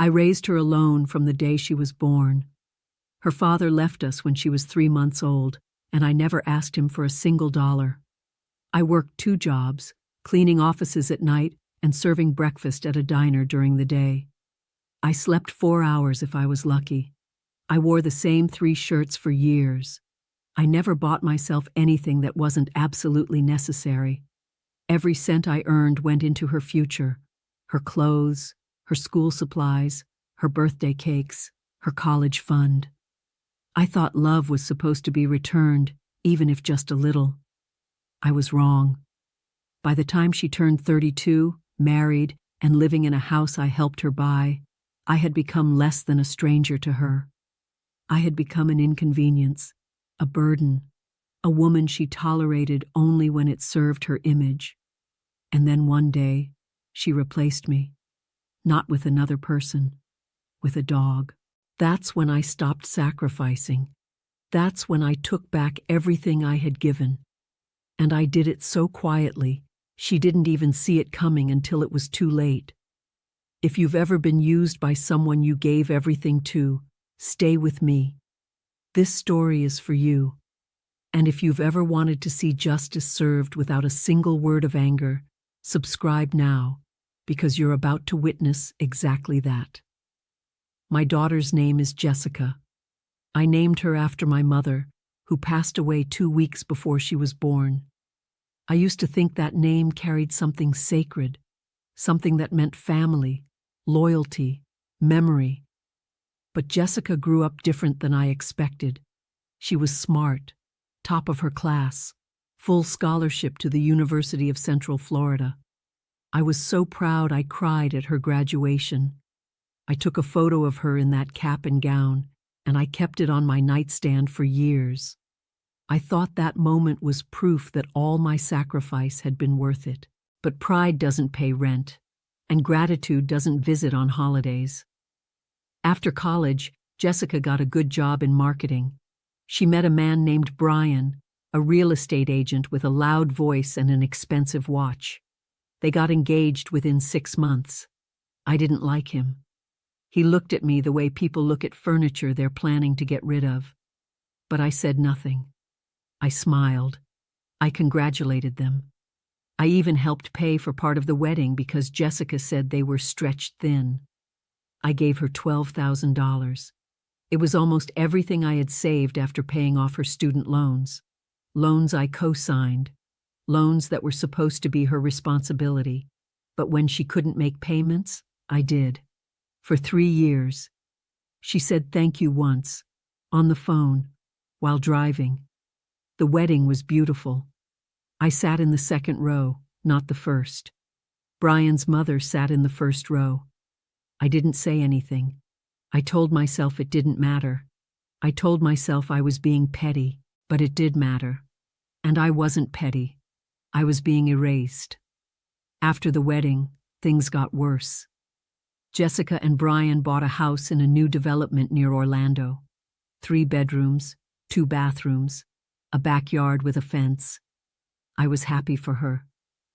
I raised her alone from the day she was born. Her father left us when she was 3 months old, and I never asked him for a single dollar. I worked 2 jobs, cleaning offices at night and serving breakfast at a diner during the day. I slept 4 hours if I was lucky. I wore the same 3 shirts for years. I never bought myself anything that wasn't absolutely necessary. Every cent I earned went into her future, her clothes, her school supplies, her birthday cakes, her college fund. I thought love was supposed to be returned, even if just a little. I was wrong. By the time she turned 32, married, and living in a house I helped her buy, I had become less than a stranger to her. I had become an inconvenience, a burden, a woman she tolerated only when it served her image. And then one day, she replaced me. Not with another person, with a dog. That's when I stopped sacrificing. That's when I took back everything I had given. And I did it so quietly, she didn't even see it coming until it was too late. If you've ever been used by someone you gave everything to, stay with me. This story is for you. And if you've ever wanted to see justice served without a single word of anger, subscribe now, because you're about to witness exactly that. My daughter's name is Jessica. I named her after my mother, who passed away 2 weeks before she was born. I used to think that name carried something sacred, something that meant family, loyalty, memory. But Jessica grew up different than I expected. She was smart, top of her class, full scholarship to the University of Central Florida. I was so proud I cried at her graduation. I took a photo of her in that cap and gown, and I kept it on my nightstand for years. I thought that moment was proof that all my sacrifice had been worth it. But pride doesn't pay rent, and gratitude doesn't visit on holidays. After college, Jessica got a good job in marketing. She met a man named Brian, a real estate agent with a loud voice and an expensive watch. They got engaged within 6 months. I didn't like him. He looked at me the way people look at furniture they're planning to get rid of. But I said nothing. I smiled. I congratulated them. I even helped pay for part of the wedding because Jessica said they were stretched thin. I gave her $12,000. It was almost everything I had saved after paying off her student loans. Loans I co-signed. Loans that were supposed to be her responsibility. But when she couldn't make payments, I did. For 3 years. She said thank you once, on the phone, while driving. The wedding was beautiful. I sat in the second row, not the first. Brian's mother sat in the first row. I didn't say anything. I told myself it didn't matter. I told myself I was being petty, but it did matter. And I wasn't petty. I was being erased. After the wedding, things got worse. Jessica and Brian bought a house in a new development near Orlando. 3 bedrooms, 2 bathrooms, a backyard with a fence. I was happy for her.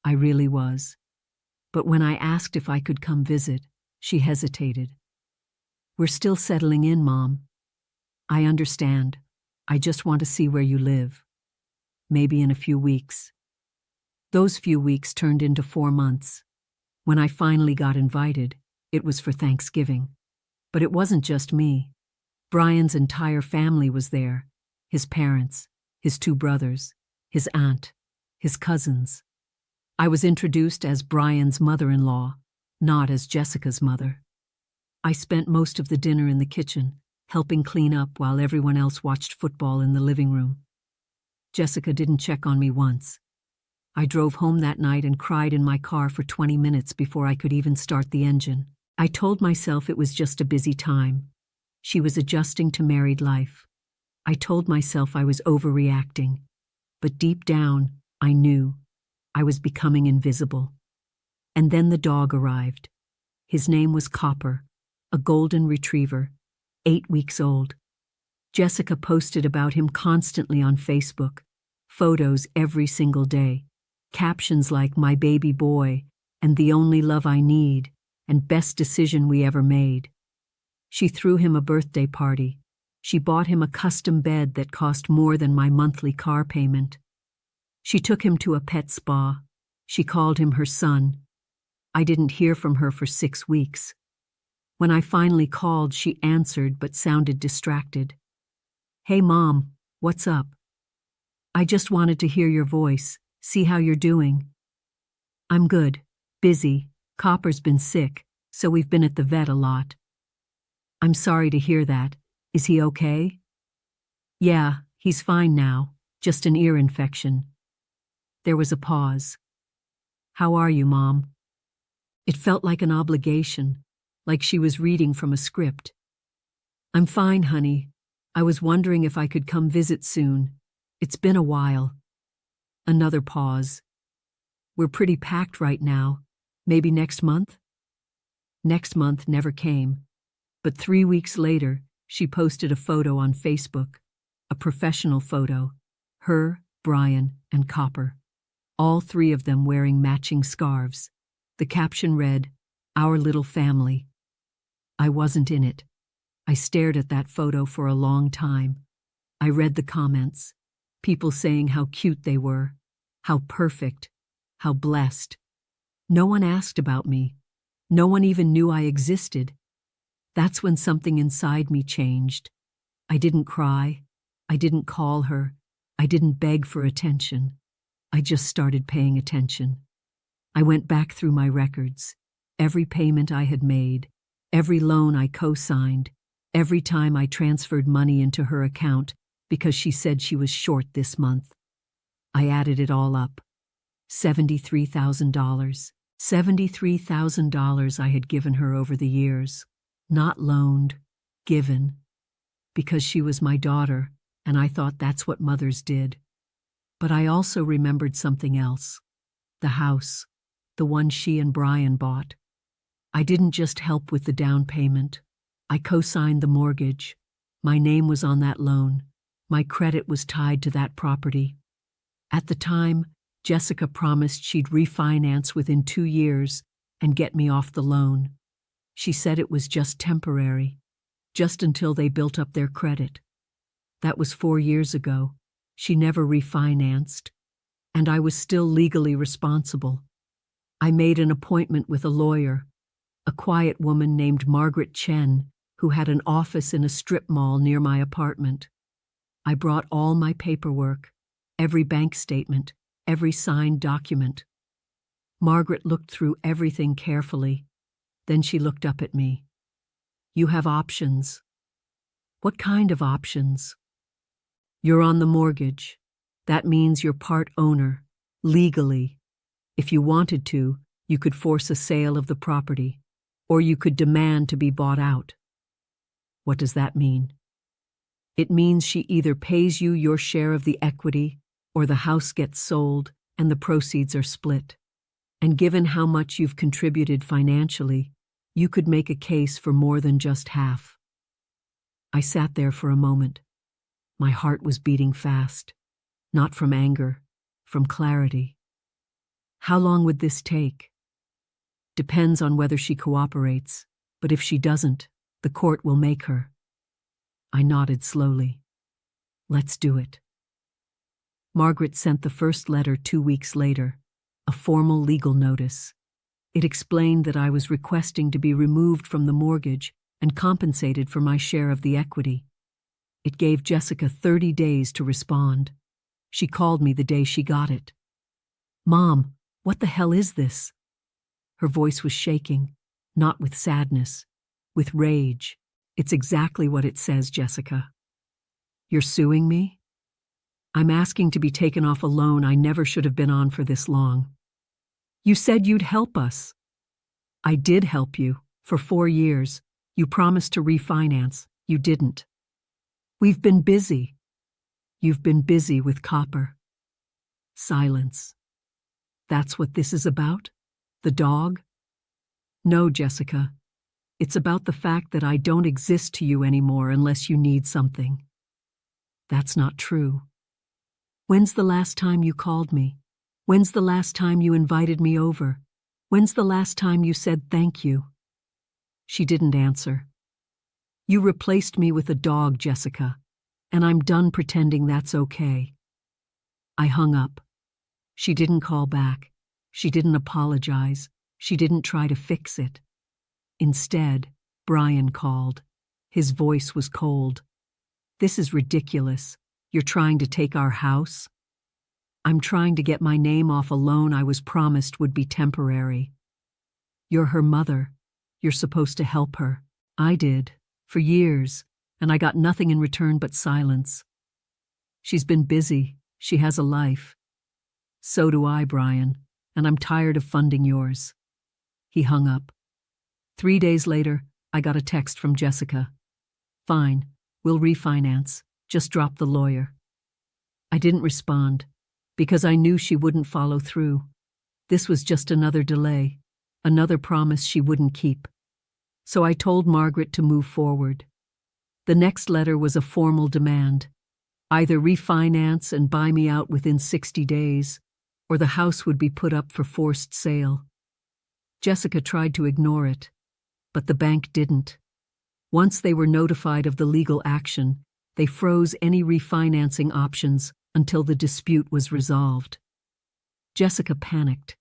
I really was. But when I asked if I could come visit, she hesitated. We're still settling in, Mom. I understand. I just want to see where you live. Maybe in a few weeks. Those few weeks turned into 4 months. When I finally got invited, it was for Thanksgiving. But it wasn't just me. Brian's entire family was there. His parents, his 2 brothers, his aunt, his cousins. I was introduced as Brian's mother-in-law, not as Jessica's mother. I spent most of the dinner in the kitchen, helping clean up while everyone else watched football in the living room. Jessica didn't check on me once. I drove home that night and cried in my car for 20 minutes before I could even start the engine. I told myself it was just a busy time. She was adjusting to married life. I told myself I was overreacting. But deep down, I knew I was becoming invisible. And then the dog arrived. His name was Copper, a golden retriever, 8 weeks old. Jessica posted about him constantly on Facebook, photos every single day, captions like "my baby boy" and "the only love I need," and best decision we ever made. She threw him a birthday party. She bought him a custom bed that cost more than my monthly car payment. She took him to a pet spa. She called him her son. I didn't hear from her for 6 weeks. When I finally called, she answered but sounded distracted. "Hey, Mom, what's up? I just wanted to hear your voice, see how you're doing." "I'm good, busy. Copper's been sick, so we've been at the vet a lot." "I'm sorry to hear that. Is he okay?" "Yeah, he's fine now, just an ear infection." There was a pause. "How are you, Mom?" It felt like an obligation, like she was reading from a script. "I'm fine, honey. I was wondering if I could come visit soon. It's been a while." Another pause. "We're pretty packed right now. Maybe next month?" Next month never came, but 3 weeks later, she posted a photo on Facebook, a professional photo, her, Brian, and Copper, all 3 of them wearing matching scarves. The caption read, "Our little family." I wasn't in it. I stared at that photo for a long time. I read the comments, people saying how cute they were, how perfect, how blessed. No one asked about me. No one even knew I existed. That's when something inside me changed. I didn't cry. I didn't call her. I didn't beg for attention. I just started paying attention. I went back through my records, every payment I had made, every loan I co-signed, every time I transferred money into her account because she said she was short this month. I added it all up. $73,000. $73,000 I had given her over the years. Not loaned, given. Because she was my daughter, and I thought that's what mothers did. But I also remembered something else. The house, the one she and Brian bought. I didn't just help with the down payment. I co-signed the mortgage. My name was on that loan. My credit was tied to that property. At the time, Jessica promised she'd refinance within 2 years and get me off the loan. She said it was just temporary, just until they built up their credit. That was 4 years ago. She never refinanced, and I was still legally responsible. I made an appointment with a lawyer, a quiet woman named Margaret Chen, who had an office in a strip mall near my apartment. I brought all my paperwork, every bank statement, every signed document. Margaret looked through everything carefully. Then she looked up at me. "You have options." "What kind of options?" "You're on the mortgage. That means you're part owner, legally. If you wanted to, you could force a sale of the property, or you could demand to be bought out." "What does that mean?" "It means she either pays you your share of the equity, or the house gets sold and the proceeds are split. And given how much you've contributed financially, you could make a case for more than just half." I sat there for a moment. My heart was beating fast, not from anger, from clarity. How long would this take? Depends on whether she cooperates, but if she doesn't, the court will make her. I nodded slowly. Let's do it. Margaret sent the first letter 2 weeks later, a formal legal notice. It explained that I was requesting to be removed from the mortgage and compensated for my share of the equity. It gave Jessica 30 days to respond. She called me the day she got it. "Mom, what the hell is this?" Her voice was shaking, not with sadness, with rage. "It's exactly what it says, Jessica." "You're suing me?" "I'm asking to be taken off a loan I never should have been on for this long." "You said you'd help us." "I did help you, for 4 years. You promised to refinance. You didn't." "We've been busy." "You've been busy with Copper." Silence. "That's what this is about? The dog?" "No, Jessica. It's about the fact that I don't exist to you anymore unless you need something." "That's not true." "When's the last time you called me? When's the last time you invited me over? When's the last time you said thank you?" She didn't answer. You replaced me with a dog, Jessica, and I'm done pretending that's okay. I hung up. She didn't call back. She didn't apologize. She didn't try to fix it. Instead, Brian called. His voice was cold. This is ridiculous. You're trying to take our house? I'm trying to get my name off a loan I was promised would be temporary. You're her mother. You're supposed to help her. I did, for years, and I got nothing in return but silence. She's been busy. She has a life. So do I, Brian, and I'm tired of funding yours. He hung up. 3 days later, I got a text from Jessica. Fine, we'll refinance. Just drop the lawyer. I didn't respond, because I knew she wouldn't follow through. This was just another delay, another promise she wouldn't keep. So I told Margaret to move forward. The next letter was a formal demand. Either refinance and buy me out within 60 days, or the house would be put up for forced sale. Jessica tried to ignore it, but the bank didn't. Once they were notified of the legal action, they froze any refinancing options until the dispute was resolved. Jessica panicked.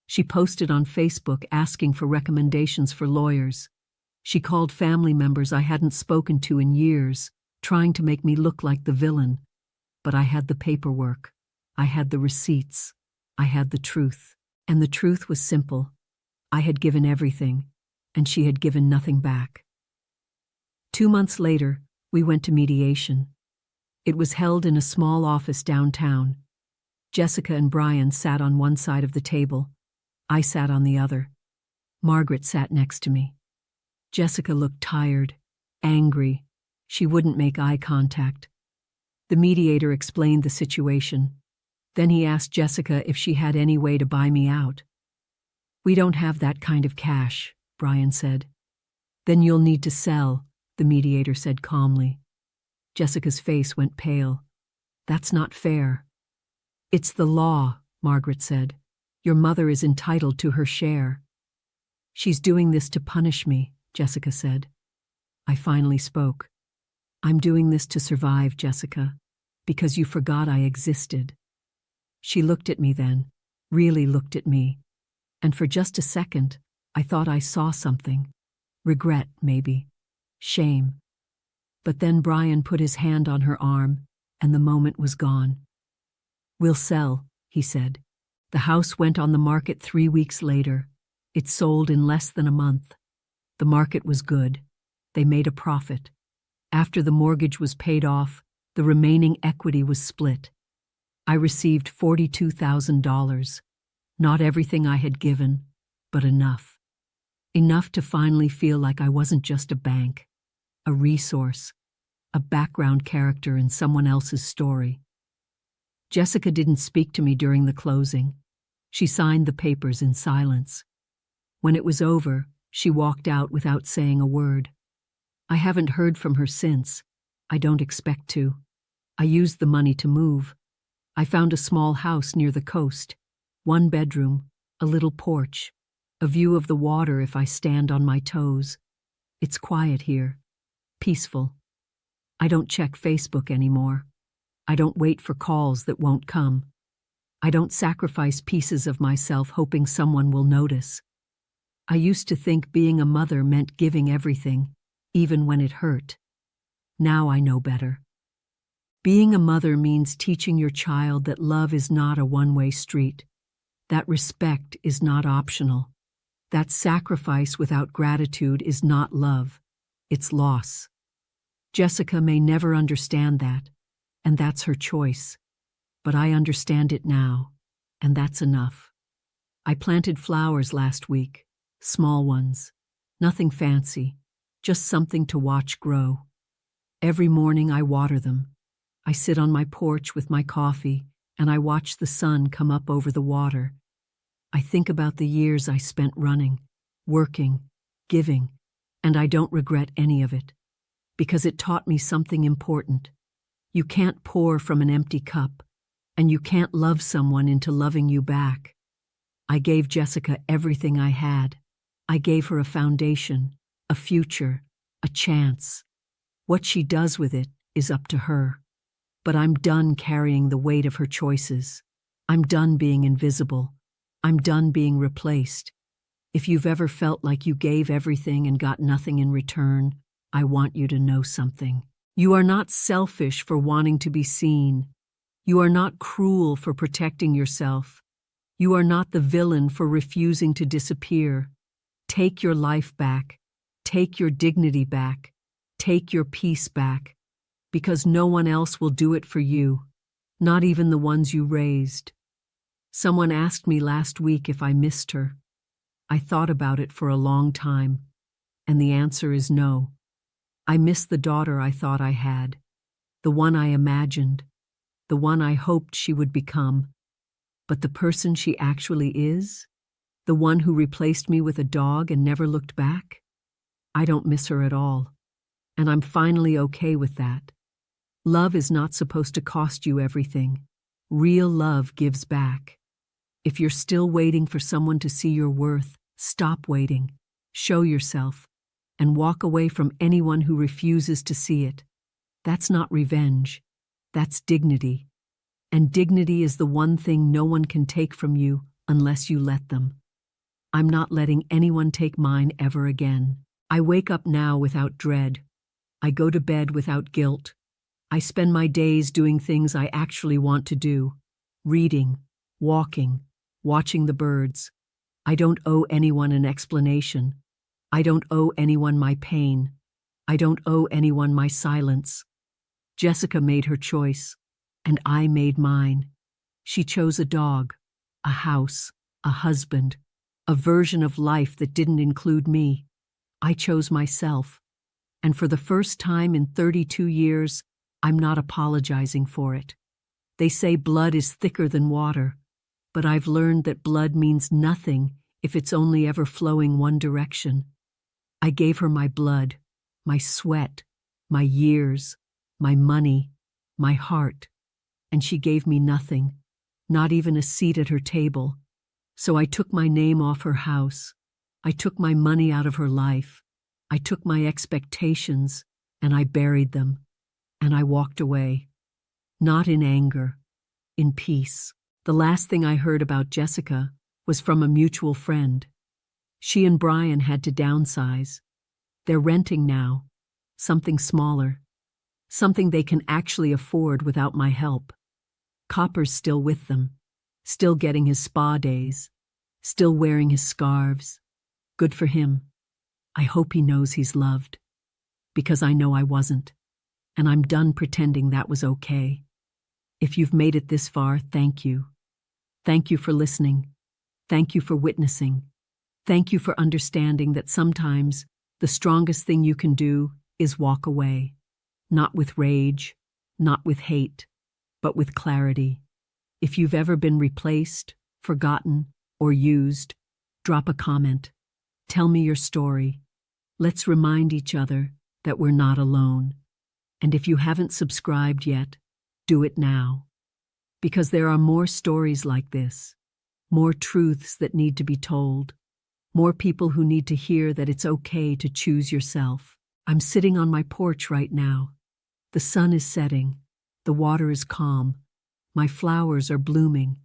She posted on Facebook asking for recommendations for lawyers. She called family members I hadn't spoken to in years, trying to make me look like the villain. But I had the paperwork. I had the receipts. I had the truth. And the truth was simple. I had given everything, and she had given nothing back. 2 months later, we went to mediation. It was held in a small office downtown. Jessica and Brian sat on one side of the table. I sat on the other. Margaret sat next to me. Jessica looked tired, angry. She wouldn't make eye contact. The mediator explained the situation. Then he asked Jessica if she had any way to buy me out. We don't have that kind of cash, Brian said. Then you'll need to sell, the mediator said calmly. Jessica's face went pale. That's not fair. It's the law, Margaret said. Your mother is entitled to her share. She's doing this to punish me, Jessica said. I finally spoke. I'm doing this to survive, Jessica, because you forgot I existed. She looked at me then, really looked at me, and for just a second, I thought I saw something. Regret, maybe. Shame. But then Brian put his hand on her arm, and the moment was gone. We'll sell, he said. The house went on the market 3 weeks later. It sold in less than a month. The market was good. They made a profit. After the mortgage was paid off, the remaining equity was split. I received $42,000. Not everything I had given, but enough. Enough to finally feel like I wasn't just a bank, a resource, a background character in someone else's story. Jessica didn't speak to me during the closing. She signed the papers in silence. When it was over, she walked out without saying a word. I haven't heard from her since. I don't expect to. I used the money to move. I found a small house near the coast, 1 bedroom, a little porch, a view of the water if I stand on my toes. It's quiet here, peaceful. I don't check Facebook anymore. I don't wait for calls that won't come. I don't sacrifice pieces of myself hoping someone will notice. I used to think being a mother meant giving everything, even when it hurt. Now I know better. Being a mother means teaching your child that love is not a one-way street, that respect is not optional, that sacrifice without gratitude is not love, it's loss. Jessica may never understand that, and that's her choice. But I understand it now, and that's enough. I planted flowers last week, small ones, nothing fancy, just something to watch grow. Every morning I water them. I sit on my porch with my coffee, and I watch the sun come up over the water. I think about the years I spent running, working, giving, and I don't regret any of it, because it taught me something important. You can't pour from an empty cup, and you can't love someone into loving you back. I gave Jessica everything I had. I gave her a foundation, a future, a chance. What she does with it is up to her. But I'm done carrying the weight of her choices. I'm done being invisible. I'm done being replaced. If you've ever felt like you gave everything and got nothing in return, I want you to know something. You are not selfish for wanting to be seen. You are not cruel for protecting yourself. You are not the villain for refusing to disappear. Take your life back. Take your dignity back. Take your peace back. Because no one else will do it for you, not even the ones you raised. Someone asked me last week if I missed her. I thought about it for a long time, and the answer is no. I miss the daughter I thought I had, the one I imagined, the one I hoped she would become. But the person she actually is, the one who replaced me with a dog and never looked back, I don't miss her at all, and I'm finally okay with that. Love is not supposed to cost you everything. Real love gives back. If you're still waiting for someone to see your worth, stop waiting, show yourself, and walk away from anyone who refuses to see it. That's not revenge. That's dignity. And dignity is the one thing no one can take from you unless you let them. I'm not letting anyone take mine ever again. I wake up now without dread. I go to bed without guilt. I spend my days doing things I actually want to do. Reading, walking, watching the birds. I don't owe anyone an explanation. I don't owe anyone my pain. I don't owe anyone my silence. Jessica made her choice, and I made mine. She chose a dog, a house, a husband, a version of life that didn't include me. I chose myself, and for the first time in 32 years, I'm not apologizing for it. They say blood is thicker than water, but I've learned that blood means nothing if it's only ever flowing one direction. I gave her my blood, my sweat, my years, my money, my heart, and she gave me nothing, not even a seat at her table. So I took my name off her house. I took my money out of her life. I took my expectations, and I buried them. And I walked away. Not in anger, in peace. The last thing I heard about Jessica was from a mutual friend. She and Brian had to downsize. They're renting now, something smaller, something they can actually afford without my help. Copper's still with them, still getting his spa days, still wearing his scarves. Good for him. I hope he knows he's loved, because I know I wasn't. And I'm done pretending that was okay. If you've made it this far, thank you. Thank you for listening. Thank you for witnessing. Thank you for understanding that sometimes the strongest thing you can do is walk away. Not with rage, not with hate, but with clarity. If you've ever been replaced, forgotten, or used, drop a comment. Tell me your story. Let's remind each other that we're not alone. And if you haven't subscribed yet, do it now. Because there are more stories like this, more truths that need to be told, more people who need to hear that it's okay to choose yourself. I'm sitting on my porch right now. The sun is setting, the water is calm, my flowers are blooming,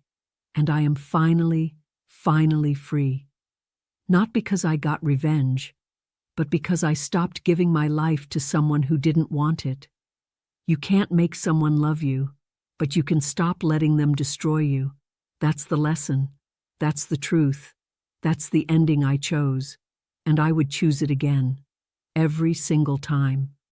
and I am finally free. Not because I got revenge, but because I stopped giving my life to someone who didn't want it. You can't make someone love you, but you can stop letting them destroy you. That's the lesson. That's the truth. That's the ending I chose, and I would choose it again, every single time.